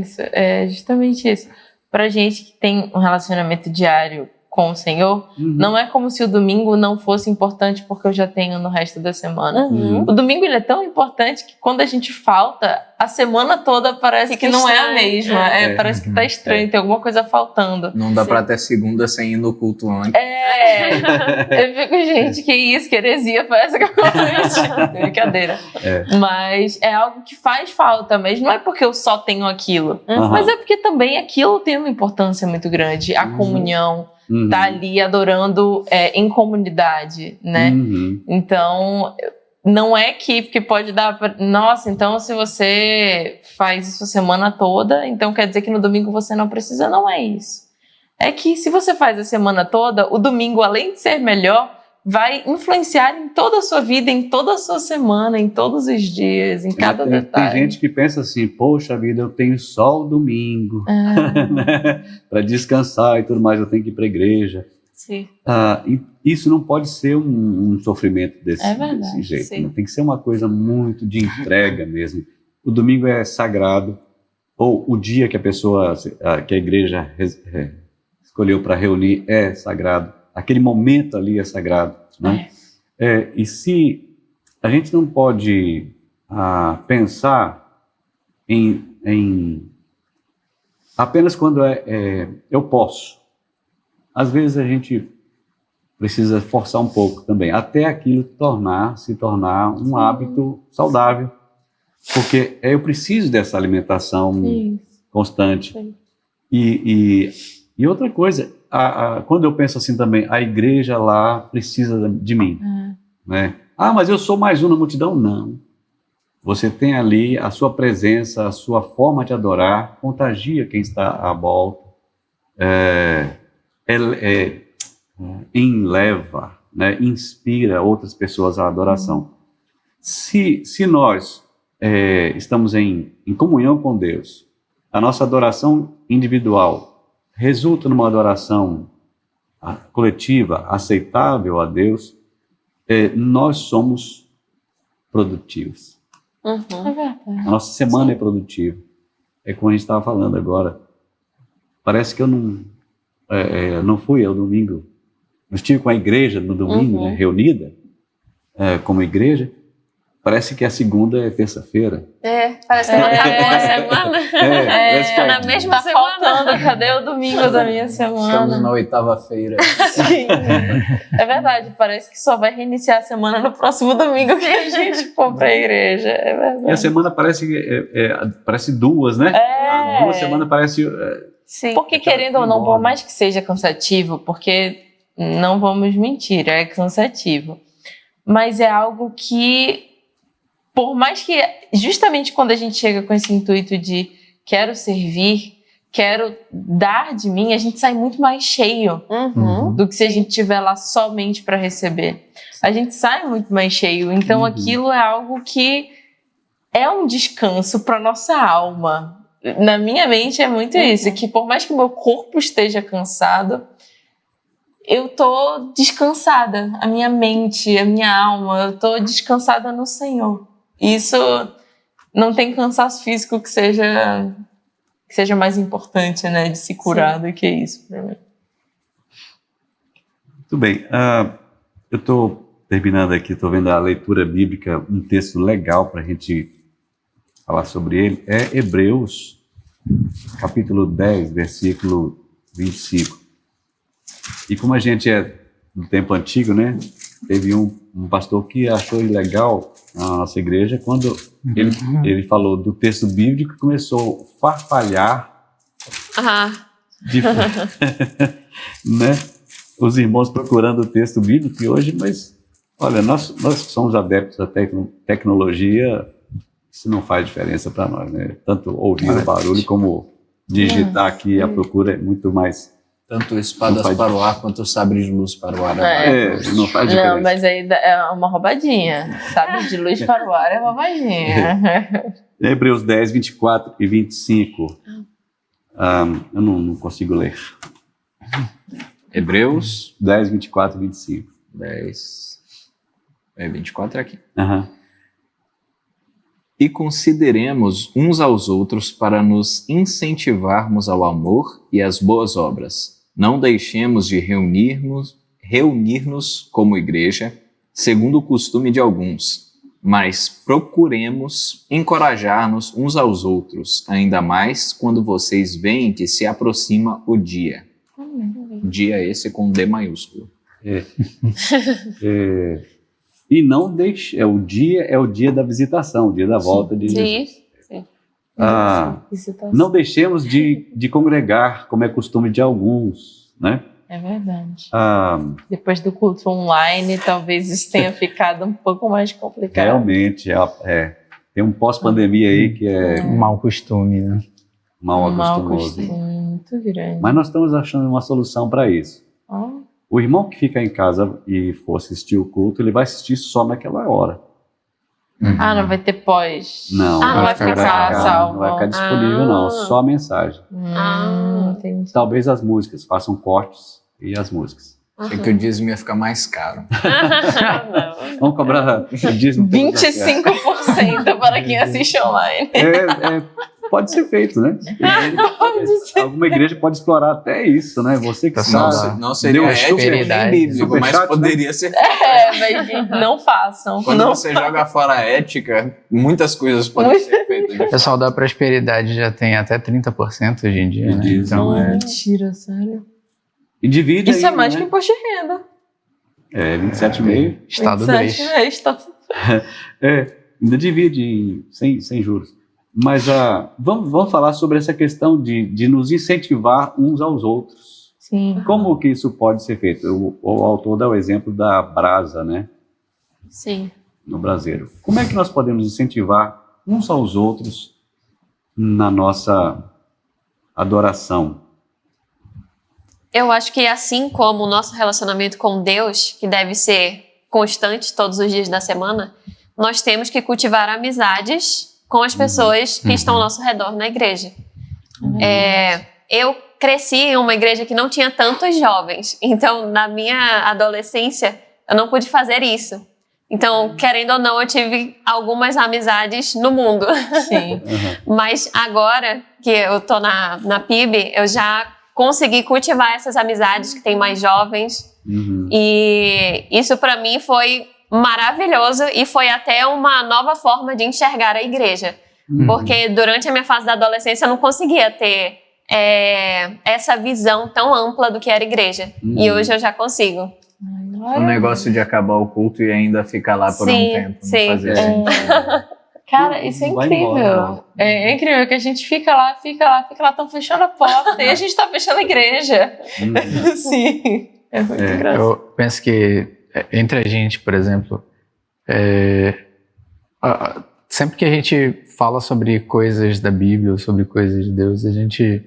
Isso, é justamente isso. Pra gente que tem um relacionamento diário com o Senhor, não é como se o domingo não fosse importante porque eu já tenho no resto da semana. O domingo ele é tão importante que quando a gente falta, a semana toda parece que não é a mesma. Parece que tá estranho, tem alguma coisa faltando. Não dá pra ter segunda sem ir no culto antes. Eu fico, gente, que isso, que heresia foi essa que eu cometi? Brincadeira. Mas é algo que faz falta, mas não é porque eu só tenho aquilo, mas é porque também aquilo tem uma importância muito grande, a comunhão, tá ali adorando em comunidade, né? Então, não é que pode dar pra... Nossa, então se você faz isso a semana toda, então quer dizer que no domingo você não precisa. Não é isso. É que se você faz a semana toda, o domingo, além de ser melhor, vai influenciar em toda a sua vida, em toda a sua semana, em todos os dias, em cada detalhe. Tem gente que pensa assim, poxa vida, eu tenho só o domingo, né? Para descansar e tudo mais, eu tenho que ir para a igreja. Sim. E isso não pode ser um sofrimento desse jeito. Sim. Tem que ser uma coisa muito de entrega mesmo. O domingo é sagrado, ou o dia que que a igreja escolheu para reunir é sagrado. Aquele momento ali é sagrado, né? E se a gente não pode pensar em apenas quando eu posso. Às vezes a gente precisa forçar um pouco também, até aquilo se tornar um hábito saudável. Porque eu preciso dessa alimentação constante. Sim. E outra coisa, quando eu penso assim também, a igreja lá precisa de mim. Né? Mas eu sou mais um na multidão? Não. Você tem ali a sua presença, a sua forma de adorar, contagia quem está à volta, enleva, né? Inspira outras pessoas à adoração. Se nós estamos em comunhão com Deus, a nossa adoração individual resulta numa adoração coletiva, aceitável a Deus, nós somos produtivos. É verdade. A nossa semana é produtiva. É como a gente estava falando agora. Parece que eu não fui ao domingo. Eu estive com a igreja no domingo, né, reunida como igreja. Parece que a segunda é terça-feira. Parece que não acabou a semana. Parece que na mesma Tá semana. faltando, cadê o domingo da minha semana? Estamos na 8ª-feira. Sim, é verdade, parece que só vai reiniciar a semana no próximo domingo que a gente for pra igreja, é verdade. E a semana parece duas, né? Duas semanas parece... Sim. Porque querendo ou não, por mais que seja cansativo, porque não vamos mentir, é cansativo, mas é algo que, por mais que, justamente quando a gente chega com esse intuito de quero servir, quero dar de mim, a gente sai muito mais cheio do que se a gente estiver lá somente para receber. A gente sai muito mais cheio, então aquilo é algo que é um descanso para nossa alma. Na minha mente é muito isso, que por mais que o meu corpo esteja cansado, eu tô descansada, a minha mente, a minha alma, eu tô descansada no Senhor. Isso não tem cansaço físico que seja mais importante, né, de se curar do que isso para mim. Muito bem. Eu estou terminando aqui, estou vendo a leitura bíblica, um texto legal para a gente falar sobre ele. É Hebreus, capítulo 10, versículo 25. E como a gente é do tempo antigo, né? Teve um pastor que achou legal na nossa igreja quando ele falou do texto bíblico e começou a farfalhar né? Os irmãos procurando o texto bíblico e hoje, mas olha, nós somos adeptos da tecnologia, isso não faz diferença para nós, né? Tanto ouvir o barulho como digitar aqui, a procura é muito mais... Tanto espadas para o ar quanto sabre de luz para o ar. Não faz diferença. Não, mas aí é uma roubadinha. Sabe, de luz para o ar é roubadinha. Hebreus 10, 24 e 25. Eu não consigo ler. Hebreus 10, 24 e 25. 10. 24 é aqui. E consideremos uns aos outros para nos incentivarmos ao amor e às boas obras. Não deixemos de reunir-nos como igreja, segundo o costume de alguns, mas procuremos encorajar-nos uns aos outros, ainda mais quando vocês veem que se aproxima o dia. Dia esse com D maiúsculo. E não deixe, o dia da visitação, o dia da volta de Jesus. Não deixemos de congregar, como é costume de alguns, né? É verdade. Depois do culto online, talvez isso tenha ficado um pouco mais complicado. Realmente, tem um pós-pandemia aí que é... Um mau costume, né? Mal acostumoso. Costume muito grande. Mas nós estamos achando uma solução para isso. O irmão que fica em casa e for assistir o culto, ele vai assistir só naquela hora. Não vai ter pós? Não, não vai ficar salvo. Não vai ficar disponível, não. Só a mensagem. Entendi. Talvez as músicas, façam cortes e as músicas. Achei que o dízimo ia ficar mais caro. Vamos cobrar o dízimo. 25% para quem assiste online. Pode ser feito, né? Alguma igreja pode explorar até isso, né? Você que sabe. Não seria ético nem bíblico, mas poderia ser feito. Mas não façam. Quando você joga fora a ética, muitas coisas podem ser feitas. O pessoal da prosperidade já tem até 30% hoje em dia, né? Então Mentira, sério. E divide Isso aí, é mais né? que imposto de renda. 27,5. Estado 2. Ainda divide sem juros. Mas vamos falar sobre essa questão de nos incentivar uns aos outros. Sim. Como que isso pode ser feito? O autor dá o exemplo da brasa, né? Sim. No braseiro. Como é que nós podemos incentivar uns aos outros na nossa adoração? Eu acho que assim como o nosso relacionamento com Deus, que deve ser constante todos os dias da semana, nós temos que cultivar amizades com as pessoas que estão ao nosso redor na igreja. Eu cresci em uma igreja que não tinha tantos jovens, então na minha adolescência eu não pude fazer isso. Então, querendo ou não, eu tive algumas amizades no mundo. Sim. Mas agora que eu tô na PIB, eu já consegui cultivar essas amizades que tem mais jovens. E isso para mim foi maravilhoso e foi até uma nova forma de enxergar a igreja. Porque durante a minha fase da adolescência eu não conseguia ter essa visão tão ampla do que era igreja. E hoje eu já consigo. O negócio de acabar o culto e ainda ficar lá por um tempo. Sim. Não fazer sentido. Cara, isso é Vai incrível. embora. É incrível que a gente fica lá, estão fechando a porta e a gente tá fechando a igreja. Sim. É muito engraçado. Eu penso que entre a gente, por exemplo, sempre que a gente fala sobre coisas da Bíblia ou sobre coisas de Deus, a gente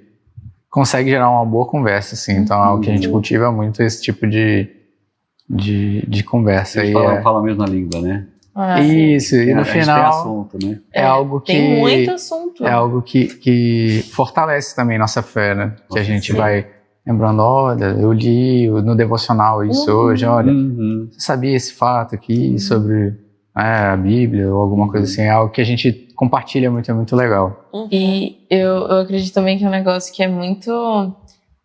consegue gerar uma boa conversa, assim. Então é algo que a gente cultiva muito, esse tipo de conversa. A gente fala a mesma língua, né? Isso, e no A gente tem final assunto, né? é algo que Tem muito assunto. é algo que fortalece também nossa fé, né? Que a gente vai lembrando, olha, eu li no devocional isso hoje, olha, você sabia esse fato aqui sobre a Bíblia ou alguma coisa assim, é algo que a gente compartilha muito, é muito legal. E eu acredito também que é um negócio que é muito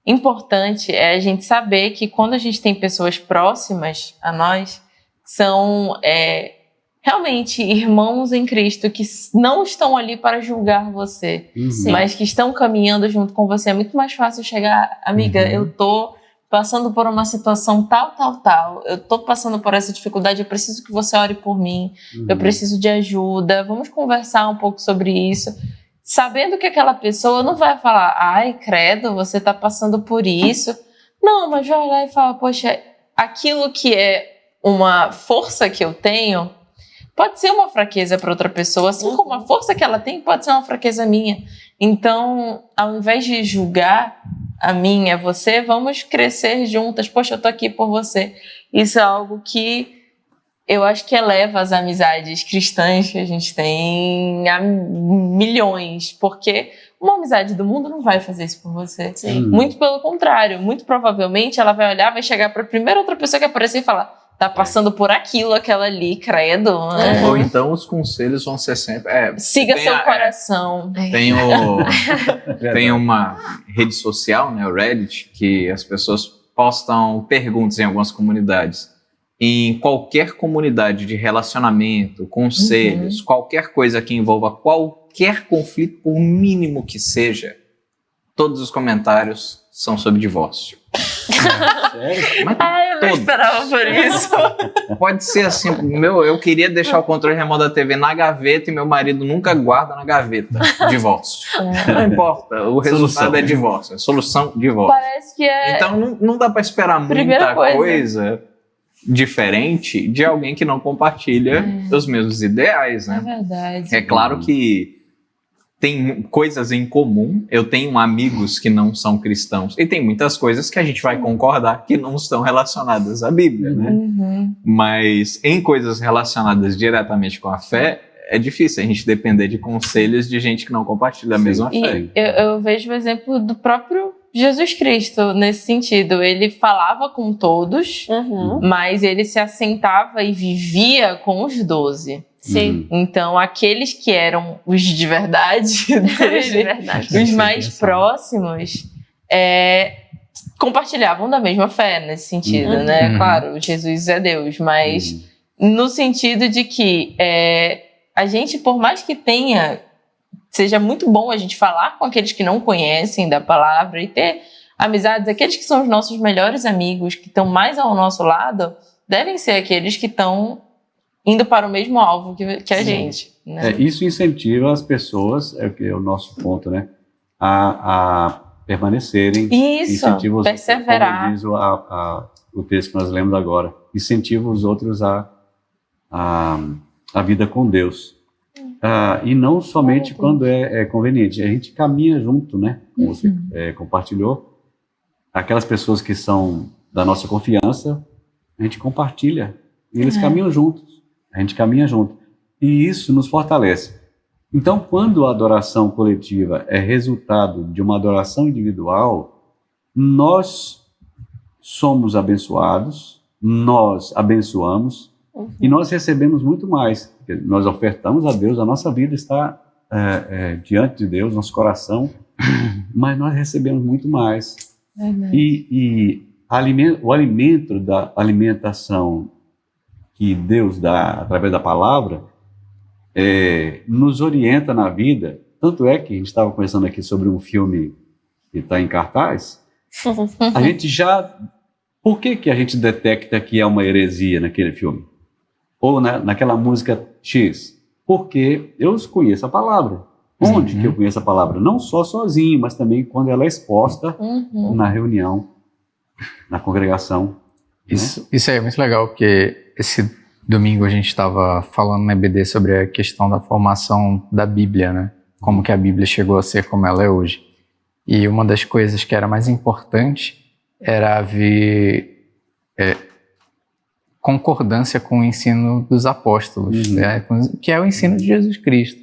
importante é a gente saber que quando a gente tem pessoas próximas a nós, são realmente irmãos em Cristo que não estão ali para julgar você, mas que estão caminhando junto com você. É muito mais fácil chegar, amiga, eu tô passando por uma situação tal, eu tô passando por essa dificuldade, eu preciso que você ore por mim, eu preciso de ajuda, vamos conversar um pouco sobre isso. Sabendo que aquela pessoa não vai falar, ai, credo, você tá passando por isso. Não, mas vai olhar e falar, poxa, aquilo que é uma força que eu tenho pode ser uma fraqueza para outra pessoa, assim como a força que ela tem pode ser uma fraqueza minha. Então, ao invés de julgar a mim, a você, vamos crescer juntas. Poxa, eu tô aqui por você. Isso é algo que eu acho que eleva as amizades cristãs que a gente tem a milhões, porque uma amizade do mundo não vai fazer isso por você. Muito pelo contrário, muito provavelmente ela vai olhar, vai chegar para a primeira outra pessoa que aparecer e falar, tá passando por aquilo, aquela ali, credo. Ou então os conselhos vão ser sempre... Siga seu coração. Tem uma rede social, né, o Reddit, que as pessoas postam perguntas em algumas comunidades. Em qualquer comunidade de relacionamento, conselhos, qualquer coisa que envolva qualquer conflito, por mínimo que seja, todos os comentários são sobre divórcio. Sério? Mas Eu não esperava por isso. pode ser assim, eu queria deixar o controle remoto da TV na gaveta e meu marido nunca guarda na gaveta. Divórcio. Não importa, o resultado é divórcio. Solução, divórcio. Parece que Então não dá para esperar muita coisa diferente de alguém que não compartilha os mesmos ideais, né? É verdade. É claro que tem coisas em comum, eu tenho amigos que não são cristãos, e tem muitas coisas que a gente vai concordar que não estão relacionadas à Bíblia, né? Mas em coisas relacionadas diretamente com a fé, é difícil a gente depender de conselhos de gente que não compartilha a mesma fé. Eu vejo o exemplo do próprio Jesus Cristo nesse sentido. Ele falava com todos, mas ele se assentava e vivia com os 12. Sim. Então, aqueles que eram os de verdade, os mais próximos, compartilhavam da mesma fé nesse sentido, né? Claro, Jesus é Deus, mas no sentido de que a gente, por mais que seja muito bom a gente falar com aqueles que não conhecem da palavra e ter amizades, aqueles que são os nossos melhores amigos, que estão mais ao nosso lado, devem ser aqueles que estão indo para o mesmo alvo que a gente. Né? Isso incentiva as pessoas, que é o nosso ponto, né, a permanecerem. Isso, perseverar. Como diz o texto que nós lemos agora, incentiva os outros a vida com Deus. E não somente quando é conveniente, a gente caminha junto, né, como você compartilhou, aquelas pessoas que são da nossa confiança, a gente compartilha, e eles caminham juntos, a gente caminha junto, e isso nos fortalece. Então, quando a adoração coletiva é resultado de uma adoração individual, nós somos abençoados, nós abençoamos, e nós recebemos muito mais. Nós ofertamos a Deus, a nossa vida está diante de Deus, nosso coração, mas nós recebemos muito mais. E o alimento da alimentação que Deus dá através da palavra nos orienta na vida. Tanto é que a gente estava conversando aqui sobre um filme que está em cartaz. A gente já... Por que a gente detecta que é uma heresia naquele filme? Ou naquela música X? Porque eu conheço a palavra. Onde que eu conheço a palavra? Não só sozinho, mas também quando ela é exposta na reunião, na congregação. Isso aí é muito legal, porque esse domingo a gente estava falando na EBD sobre a questão da formação da Bíblia, né? Como que a Bíblia chegou a ser como ela é hoje. E uma das coisas que era mais importante era haver concordância com o ensino dos apóstolos, né? Que é o ensino de Jesus Cristo.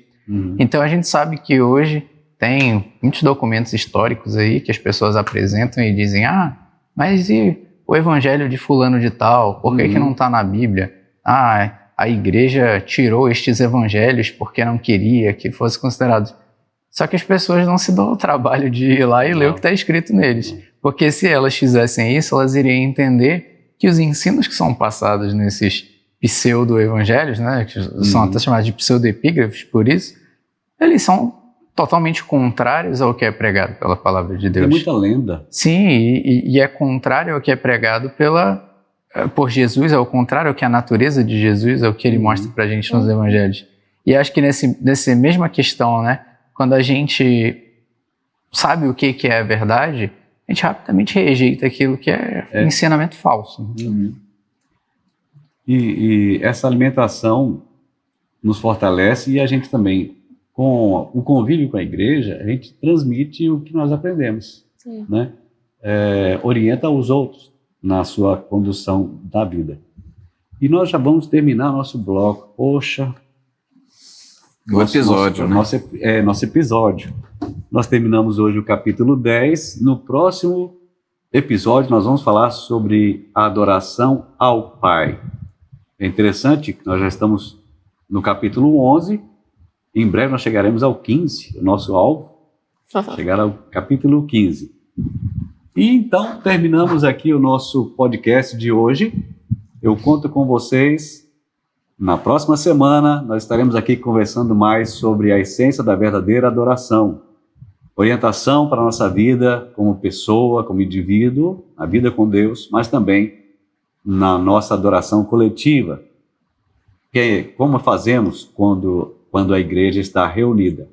Então a gente sabe que hoje tem muitos documentos históricos aí que as pessoas apresentam e dizem, mas e o evangelho de fulano de tal, por que não está na Bíblia? A igreja tirou estes evangelhos porque não queria que fosse considerado. Só que as pessoas não se dão o trabalho de ir lá e ler o que está escrito neles. Porque se elas fizessem isso, elas iriam entender que os ensinos que são passados nesses pseudo-evangelhos, né, que são até chamados de pseudo-epígrafes por isso, eles são totalmente contrários ao que é pregado pela palavra de Deus. Tem muita lenda. Sim, e é contrário ao que é pregado por Jesus, é o contrário ao que é a natureza de Jesus, é o que ele mostra pra gente nos evangelhos. E acho que nessa mesma questão, né, quando a gente sabe o que é a verdade, a gente rapidamente rejeita aquilo que é ensinamento falso. E essa alimentação nos fortalece, e a gente também, com o convívio com a igreja, a gente transmite o que nós aprendemos, né? Orienta os outros na sua condução da vida. E nós já vamos terminar nosso bloco. Poxa! Nosso episódio. Nós terminamos hoje o capítulo 10. No próximo episódio nós vamos falar sobre a adoração ao Pai. É interessante que nós já estamos no capítulo 11. Em breve nós chegaremos ao 15, o nosso alvo. Chegar ao capítulo 15. E então terminamos aqui o nosso podcast de hoje. Eu conto com vocês. Na próxima semana, nós estaremos aqui conversando mais sobre a essência da verdadeira adoração. Orientação para a nossa vida como pessoa, como indivíduo, a vida com Deus, mas também na nossa adoração coletiva. Que é como fazemos quando a igreja está reunida.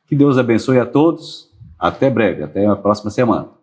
Que Deus abençoe a todos. Até breve, até a próxima semana.